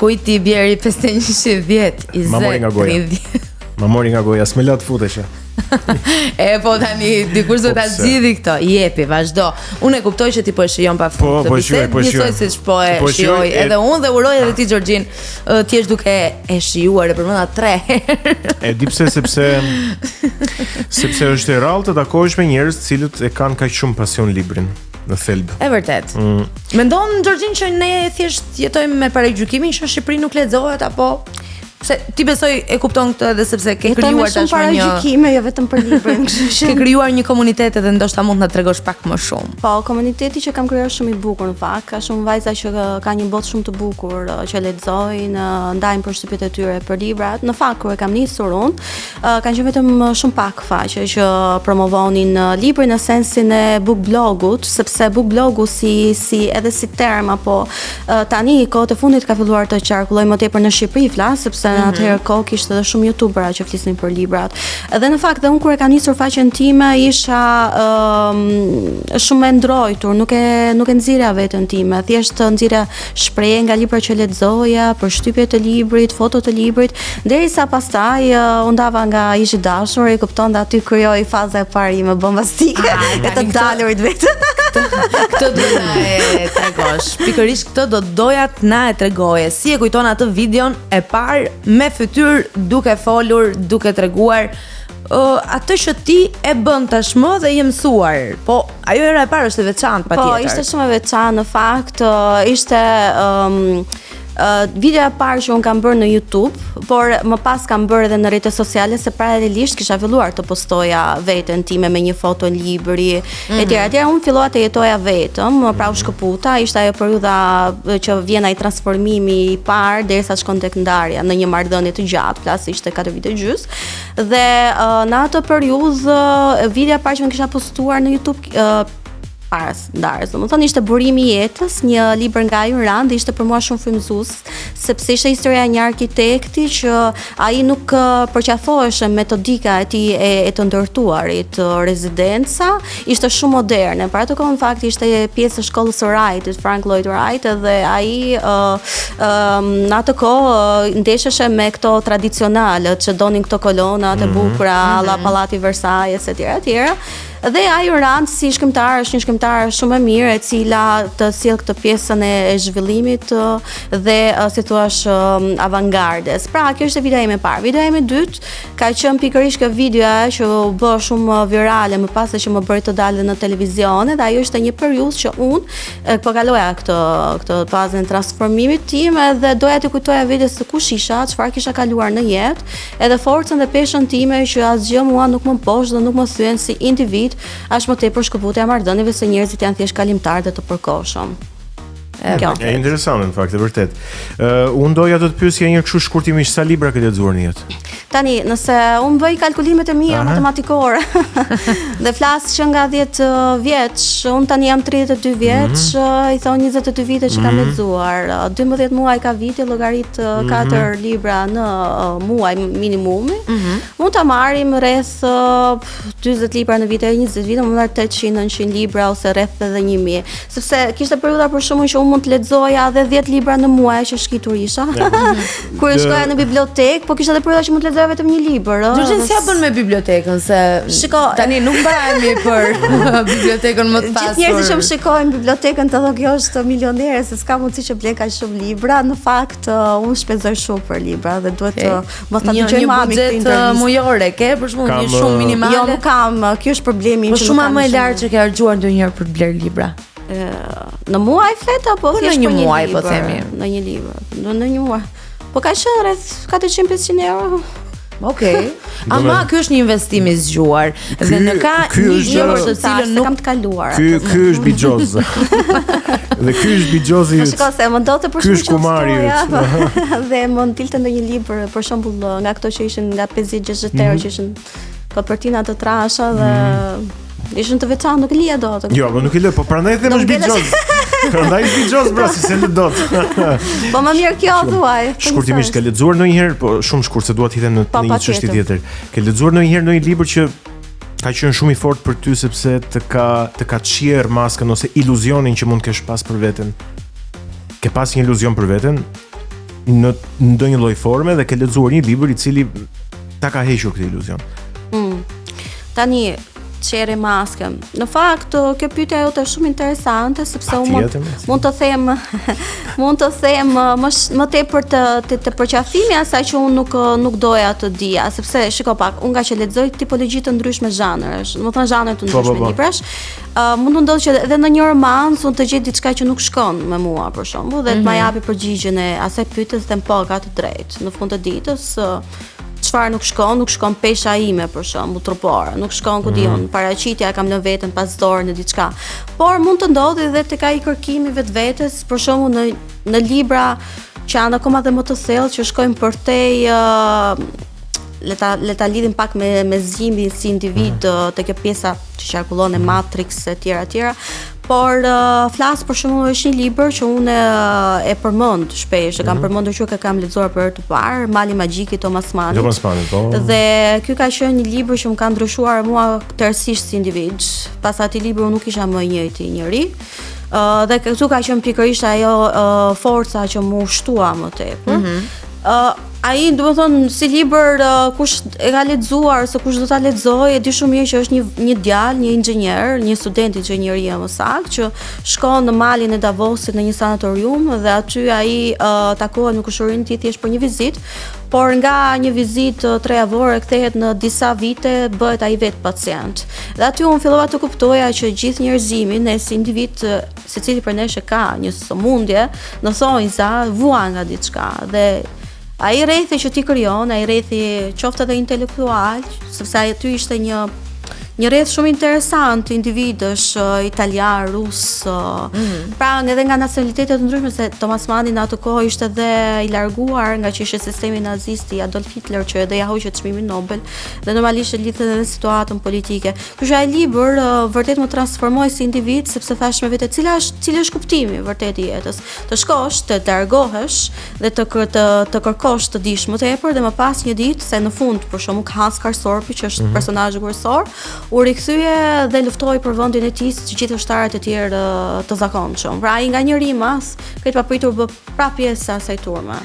Kujti Bjeri 51 10 20 Ma mori nga goja. 30. Ma mori nga goja, s'me la të futeshe. Po tani dikush do ta zgjidhi këto. Jepi, vazhdo. Unë e kuptoj që ti po e shijon pa fund. Po shijoj. Njësoj siç po e shijoj edhe unë dhe uroj edhe ti Gjorgjin, ti je duke e shijuar e përmenda 3 herë. E di pse sepse është e rrallë të takohesh me njerëz të cilët e kanë kaq shumë pasion librin në thelb. E vërtet. Mendon Gjorgjin që ne thjesht jetojmë me paragjykimin që në Shqipëri nuk lexohet apo se ti besoj e kupton këtë edhe sepse ke krijuar tashmë një paragjykime, jo vetëm për librin, kështu që ke krijuar një komunitet edhe ndoshta mund na tregosh pak më shumë. Po, komuniteti që kam krijuar shumë i bukur në fakt, ka shumë vajza që ka një botë shumë të bukur që lexojnë, ndajnë përshtypjet e tyre për librat. Në fakt kur e kam nisur unë, kanë qenë vetëm shumë pak faqe që promovonin librin në sensin e book blogut, sepse book blogu si edhe si term apo tani kohët e fundit ka filluar të qarkullojë më tepër në Shqipëri, flas sepse në atëherë kohë kishte edhe shumë youtubera që flisnin për librat. Edhe në fakt dhe unë kur e ka nisur faqen time isha shumë e ndrojtur, nuk e nxirja veten time, thjesht nxirja shprehje nga libra që lexoja, përshtypjet e librit, foto të librit, derisa pastaj u ndava nga ishi dashur, e kupton dhe aty krijoi faza e parë ime bombastike e të dalurit vetë. Këtë do na e tregosh. Pikërisht këtë do doja të na e tregoje. Si e kujton atë videon e parë me fytyrë, duke folur, duke treguar atë që ti e bën tashmë dhe je mësuar. Po, ajo era e parë është e veçantë patjetër. Po, ishte shumë e veçantë në fakt, ishte video e parë që unë kam bërë në YouTube, por më pas kam bërë edhe në rrjetet sociale se paralelisht kisha filluar të postoja veten time me një foto libri etj. Unë fillova të jetoja vetëm, pra u shkëputa, ishte ajo periudha që vjen ai transformimi i parë derisa shkon tek ndarja në një marrëdhënie të gjatë, flas ishte 4 vite gjys. Dhe në atë periudhë videoja e parë që më kisha postuar në YouTube para ndarës. Domethënë ishte Burimi i jetës, një libër nga Ayn Rand, ishte për mua shumë frymëzues, sepse ishte historia e një arkitekti që ai nuk përqafoheshe metodika e tij e të ndërtuarit, rezidenca, ishte shumë moderne. Për atë kohë në fakt ishte pjesë e shkollës së Wrightit, Frank Lloyd Wright, dhe ai në atë kohë ndesheshe me këto tradicionale që donin këto kolonat e bukura, alla Pallati Versailles etj. Dhe Ayn Rand si shkrimtar është një shkrimtar shumë e mirë e cila të sjell këtë pjesën e zhvillimit dhe si thua avangardes. Pra, kjo është videoja ime e parë. Videoja ime e dytë ka qenë pikërisht kjo videoja që u bë shumë virale më pas se që më bëri të dalë në televizion, dhe ajo ishte një periudhë që unë po kaloja këtë fazën e transformimit tim dhe doja të kujtoja vetes se kush isha, çfarë kisha kaluar në jetë, edhe forcën dhe peshën time që asgjë mua nuk më mposh dhe nuk më thyen si individ, as më tepër shkëputja e marrëdhënieve se njerëzit janë thjesht kalimtar dhe të përkohshëm. Është interesante në fakt, e vërtet. Unë doja të të pyesja një kështu shkurtimisht sa libra ke lexuar në jetë? Tani, nëse unë bëj kalkulimet e mia matematikore dhe flas që nga 10 vjeç, unë tani jam 32 vjeç, i thon 22 vite që kam lexuar. 12 muaj ka viti, llogarit 4 libra në muaj minimumi. Mund ta marrim rreth 40 libra në vite, 20 vite, mund të 800-900 libra ose rreth edhe 1000. Sepse kishte periudha për shkakun që unë mund të lexoja edhe 10 libra në muaj që shkitur isha. Kur shkoja në bibliotekë, po kishte edhe periudha që mund të lexoja vetëm një libër. Gjorgjin, si ja bën me bibliotekën se shiko, tani nuk mbarajmë për bibliotekën më të pasur. Gjithë njerëzit që më shikojnë bibliotekën të thonë kjo është milionere se s'ka mundësi që blen kaq shumë libra. Në fakt, unë shpenzoj shumë për libra dhe duhet të mos ta dëgjoj mami këtë intervistë. Një buxhet mujore ke, për shembull, një shumë minimale? Jo, nuk kam. Ky është problemi im. Po shumë më e lartë që ke harxuar ndonjëherë për të bler libra? Në muaj flet apo thjesht për një muaj, po themi. Në një libër. Në një muaj. Po ka qenë rreth 400-500 euro. Okej. Ama ky është një investim i zgjuar dhe në ka një gjë të cilën nuk kam të kaluar. Ky është bixhoz. Dhe ky është bixhozi. Shikoj se më ndodhte për shkak kumari. Dhe më dilte ndonjë libër, për shembull, nga ato që ishin nga 50-60 euro që ishin kopertina të trasha dhe ishin të veçantë, nuk e lija dot. Jo, po nuk e lë, po prandaj them është bixhoz. Prandaj është bixhoz, bra, si se lë dot. Po më mirë kjo thuaj. Shkurtimisht ke lexuar ndonjëherë, po shumë shkurt se dua të them në një çështje tjetër. Ke lexuar ndonjëherë ndonjë libër që ka qenë shumë i fortë për ty sepse të ka çier maskën ose iluzionin që mund të kesh pas për veten? Ke pas një iluzion për veten? në ndonjë lloj forme dhe ke lexuar një libër I cili ta ka hequr këtë iluzion. Tani çere maske. Në fakt, kjo pyetje jote është shumë interesante sepse unë mund të them më tepër të përqafimi asaj që unë nuk doja të dija, sepse shiko pak, unë nga që lexoj tipologji të ndryshme zhanresh, domethënë zhanre të ndryshme librash, mund të ndodhë që edhe në një romanc unë të gjej diçka që nuk shkon me mua për shembull, dhe të më japi përgjigjen e asaj pyetjes dhe po ka të drejtë. Në fund të ditës çfarë nuk shkon pesha ime për shembull trupore, nuk shkon ku diun, paraqitja e kam lënë veten pas dorë në diçka. Por mund të ndodhi edhe tek ai kërkimi vetvetes, për shembull në libra që janë akoma dhe më të thellë që shkojnë përtej le ta lidhim pak me zgjimin si individ te kjo pjesa që qarkullon e Matrix e tjera. Por flas për shembull është një libër që unë e përmend shpesh, e kam përmendur që kam lexuar për herë të parë, Mali Magjik I Thomas Mannit. Po. Dhe ky ka qenë një libër që më ka ndryshuar mua tërësisht si individ. Pas atij libri unë nuk isha më i njëjti njeri. Dhe këtu ka qenë pikërisht ajo forca që më ushtua më tepër. Ai, domethënë, si libër kush e ka lexuar, se kush do ta lexojë, e di shumë mirë që është një djalë, një inxhinier, një student inxhinierie më saktë, që shkon në malin e Davosit në një sanatorium dhe aty ai takohet me kushërinë e tij thjesht për një vizitë, por nga një vizitë 3 javore kthehet në disa vite, bëhet ai vetë pacient. Dhe aty unë fillova të kuptoja që gjithë njerëzimi, ne si individ, secili për nesh e ka një sëmundje, në thonjza vuan nga diçka dhe ai rrethi që ti krijon, ai rrethi qoftë edhe intelektual, sepse ai aty ishte një rreth shumë interesant, individësh italian, rus, pra edhe nga nacionalitetet të ndryshme, se Thomas Mann në atë kohë ishte edhe I larguar nga që ishte sistemi nazist I Adolf Hitler, që edhe ja hoqi çmimin Nobel, dhe normalisht lidhet edhe me situatën politike. Kështu ai libër vërtet më transformoi si individ, sepse thash me vete cili është kuptimi vërtet I jetës. Të shkosh, të largohesh dhe të kërkosh të dish më tepër dhe më pas një ditë se në fund për shembull Hans Karsorpi, që është personazhi kryesor, u rikthye dhe luftoi për vendin e tij si gjithë ushtarët e tjerë të zakonshëm. Pra ai nga një rimas, këtë papritur bë pra pjesë e asaj turme.